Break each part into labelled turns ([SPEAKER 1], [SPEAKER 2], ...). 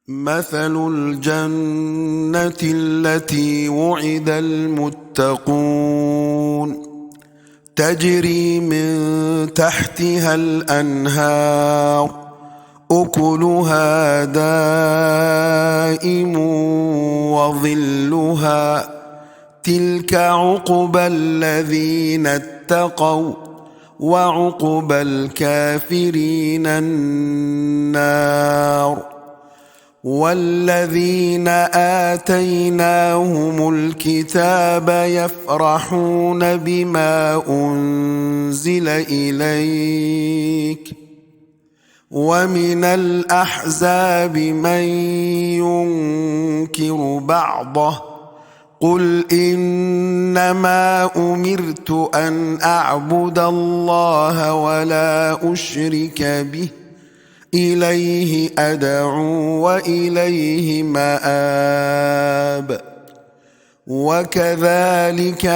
[SPEAKER 1] مثل الجنة التي وعد المتقون تجري من تحتها الأنهار أكلها دائم وظلها تلك عقبى الذين اتقوا وعقبى الكافرين النار. والذين آتيناهم الكتاب يفرحون بما أنزل إليك ومن الأحزاب من ينكر بعضه قل إنما أمرت أن أعبد الله ولا أشرك به إليه أدعو وإليه مآب. وكذلك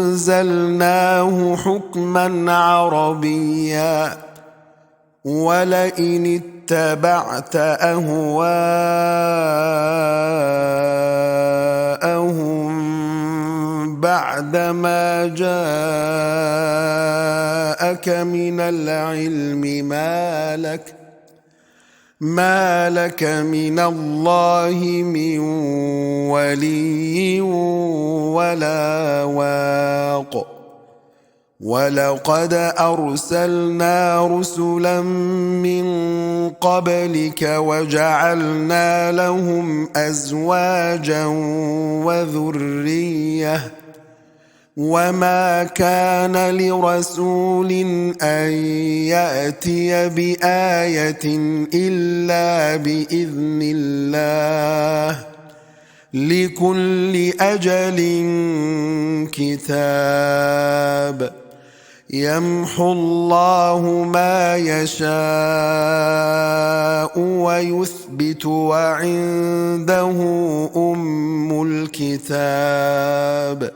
[SPEAKER 1] أنزلناه حكما عربيا ولئن اتبعت أهواءهم بعدما جاءك من العلم ما لك من الله من ولي ولا واق. ولقد أرسلنا رسلا من قبلك وجعلنا لهم أزواجا وذرية وما كان لرسول أن يأتي بآية إلا بإذن الله لكل أجل كتاب يمحو الله ما يشاء ويثبت وعنده أم الكتاب.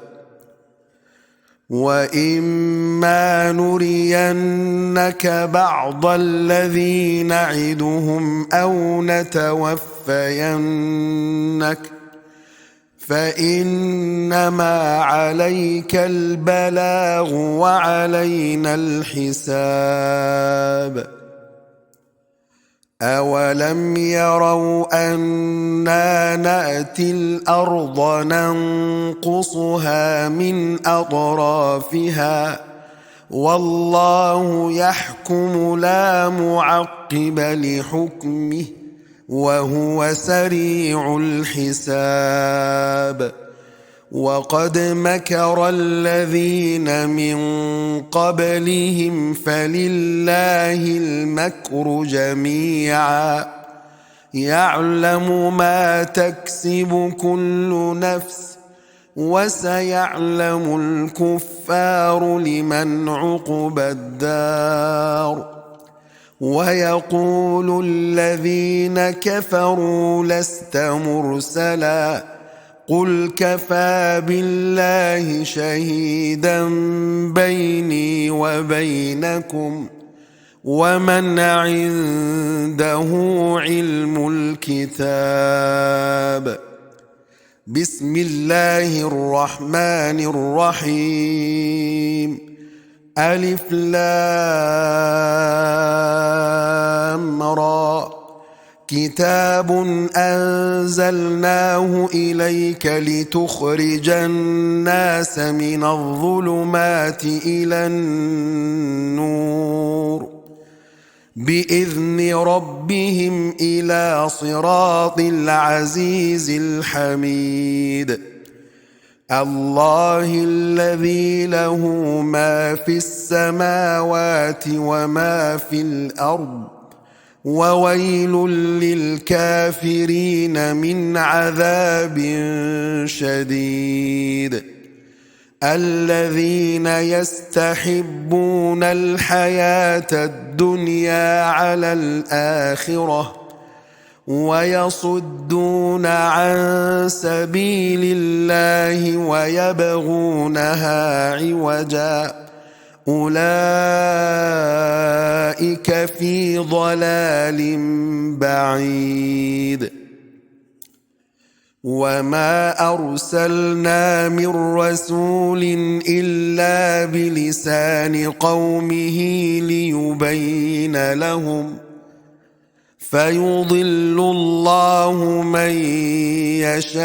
[SPEAKER 1] وإما نرينك بعض الذي نعدهم أو نتوفينك فإنما عليك البلاغ وعلينا الحساب. أولم يروا أنا نأتي الأرض ننقصها من أطرافها والله يحكم لا معقب لحكمه وهو سريع الحساب. وقد مكر الذين من قبلهم فلله المكر جميعا يعلم ما تكسب كل نفس وسيعلم الكفار لمن عقبى الدار. ويقول الذين كفروا لست مرسلا قل كفى بالله شهيدا بيني وبينكم ومن عنده علم الكتاب. بسم الله الرحمن الرحيم ألف لام را كتاب أنزلناه إليك لتخرج الناس من الظلمات إلى النور بإذن ربهم إلى صراط العزيز الحميد. الله الذي له ما في السماوات وما في الأرض وويل للكافرين من عذاب شديد. الذين يستحبون الحياة الدنيا على الآخرة ويصدون عن سبيل الله ويبغونها عوجا أولئك في ضلال بعيد. وما أرسلنا من رسول إلا بلسان قومه ليبين لهم، فيضل الله من يشاء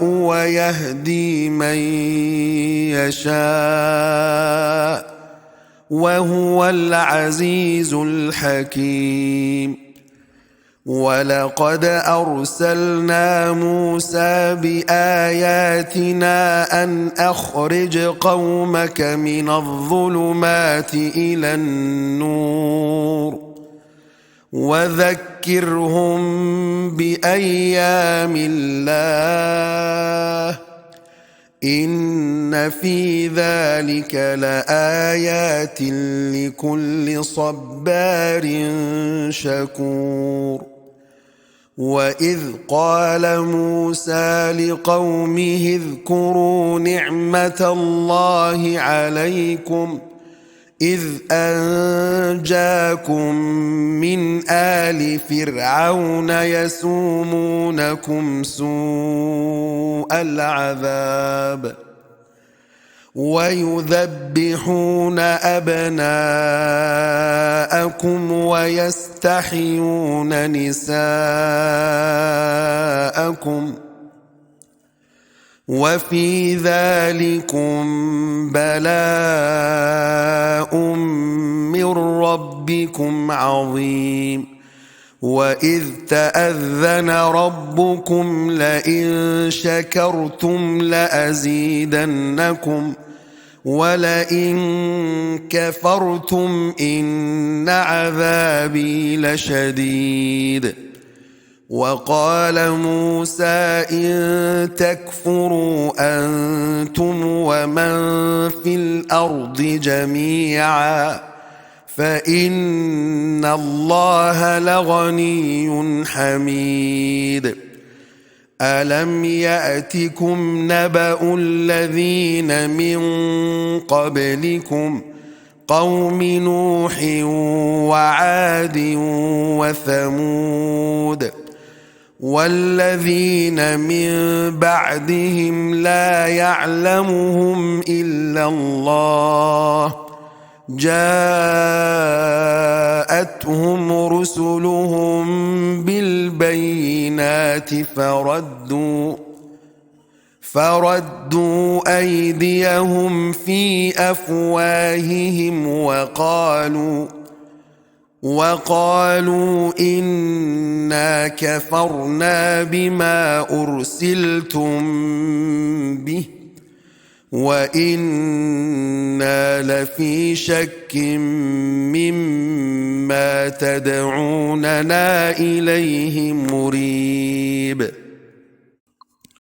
[SPEAKER 1] ويهدي من يشاء، وهو العزيز الحكيم. ولقد أرسلنا موسى بآياتنا أن أخرج قومك من الظلمات إلى النور وذكرهم بأيام الله، إن في ذلك لآيات لكل صبار شكور. وإذ قال موسى لقومه اذكروا نعمة الله عليكم إذ أنجاكم من آل فرعون يسومونكم سوء العذاب ويذبحون أبناءكم ويستحيون نساءكم، وفي ذلكم بلاء من ربكم عظيم. وإذ تأذن ربكم لئن شكرتم لأزيدنكم ولئن كفرتم إن عذابي لشديد. وقال موسى إن تكفروا أنتم ومن في الأرض جميعا فإن الله لغني حميد. ألم يأتكم نبأ الذين من قبلكم قوم نوح وعاد وثمود والذين من بعدهم لا يعلمهم إلا الله، جاءتهم رسلهم بالبينات فردوا أيديهم في أفواههم وقالوا إنا كفرنا بما أرسلتم به وإنا لفي شك مما تدعوننا إليه مريب.